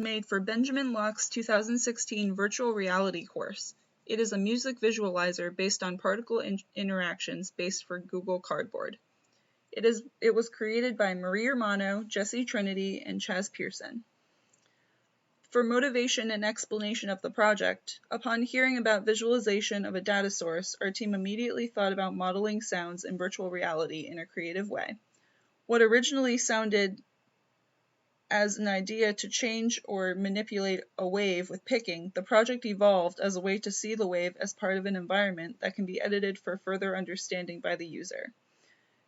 made for Benjamin Locke's 2016 virtual reality course. It is a music visualizer based on particle interactions based for Google Cardboard. It was created by Marie Urmano, Trinity, and Chaz Pearson. For motivation and explanation of the project, upon hearing about visualization of a data source, our team immediately thought about modeling sounds in virtual reality in a creative way. What originally sounded as an idea to change or manipulate a wave with picking, the project evolved as a way to see the wave as part of an environment that can be edited for further understanding by the user.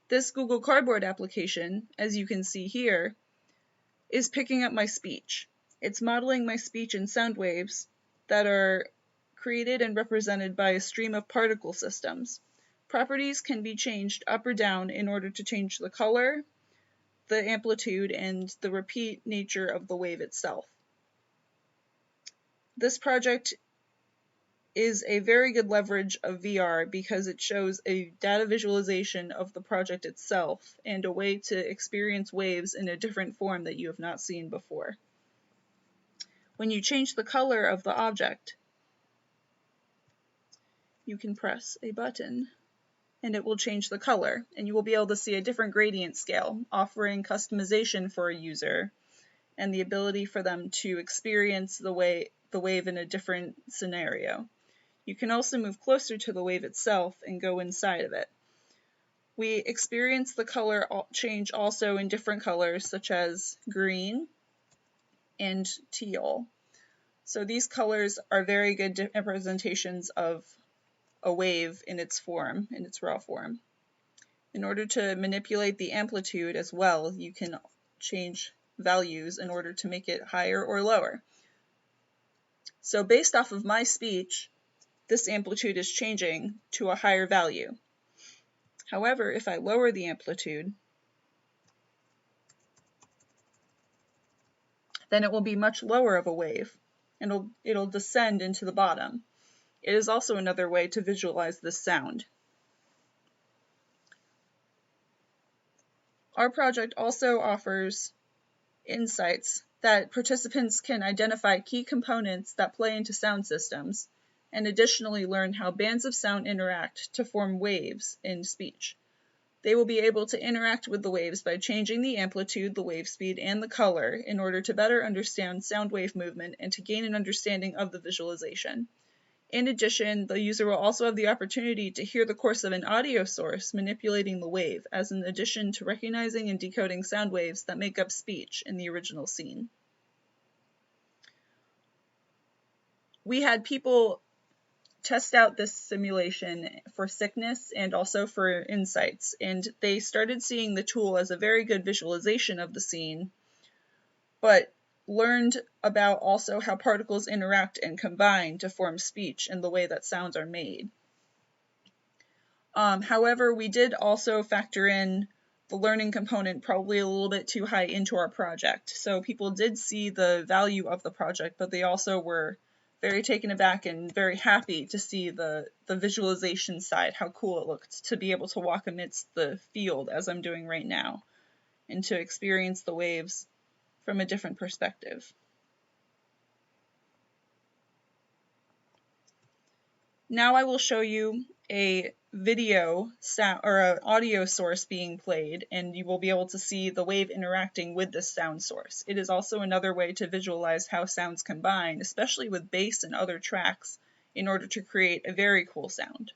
This Google Cardboard application, as you can see here, is picking up my speech. It's modeling my speech in sound waves that are created and represented by a stream of particle systems. Properties can be changed up or down in order to change the color, the amplitude, and the repeat nature of the wave itself. This project is a very good leverage of VR because it shows a data visualization of the project itself and a way to experience waves in a different form that you have not seen before. When you change the color of the object, you can press a button and it will change the color, and you will be able to see a different gradient scale, offering customization for a user and the ability for them to experience the wave in a different scenario. You can also move closer to the wave itself and go inside of it. We experience the color change also in different colors, such as green and teal. So these colors are very good representations of a wave in its form, in its raw form. In order to manipulate the amplitude as well, you can change values in order to make it higher or lower. So based off of my speech, this amplitude is changing to a higher value. However, if I lower the amplitude, then it will be much lower of a wave, and it'll descend into the bottom. It is also another way to visualize this sound. Our project also offers insights that participants can identify key components that play into sound systems, and additionally learn how bands of sound interact to form waves in speech. They will be able to interact with the waves by changing the amplitude, the wave speed, and the color in order to better understand sound wave movement and to gain an understanding of the visualization. In addition, the user will also have the opportunity to hear the course of an audio source manipulating the wave, as an addition to recognizing and decoding sound waves that make up speech in the original scene. We had people test out this simulation for sickness and also for insights, and they started seeing the tool as a very good visualization of the scene, but learned about also how particles interact and combine to form speech and the way that sounds are made. However, we did also factor in the learning component probably a little bit too high into our project. So people did see the value of the project, but they also were very taken aback and very happy to see the visualization side, how cool it looked to be able to walk amidst the field as I'm doing right now, and to experience the waves from a different perspective. Now I will show you a video sound or an audio source being played, and you will be able to see the wave interacting with this sound source. It is also another way to visualize how sounds combine, especially with bass and other tracks, in order to create a very cool sound.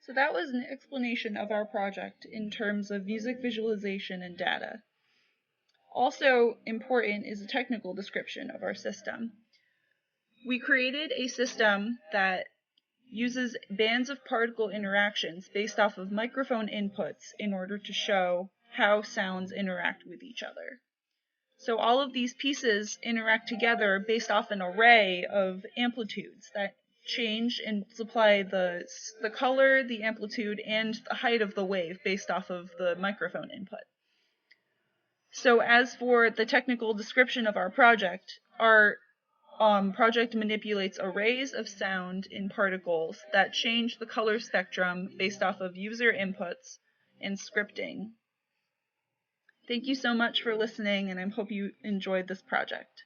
So that was an explanation of our project in terms of music visualization and data. Also important is a technical description of our system. We created a system that uses bands of particle interactions based off of microphone inputs in order to show how sounds interact with each other. So all of these pieces interact together based off an array of amplitudes that change and supply the color, the amplitude, and the height of the wave based off of the microphone input. So as for the technical description of our project manipulates arrays of sound in particles that change the color spectrum based off of user inputs and scripting. Thank you so much for listening, and I hope you enjoyed this project.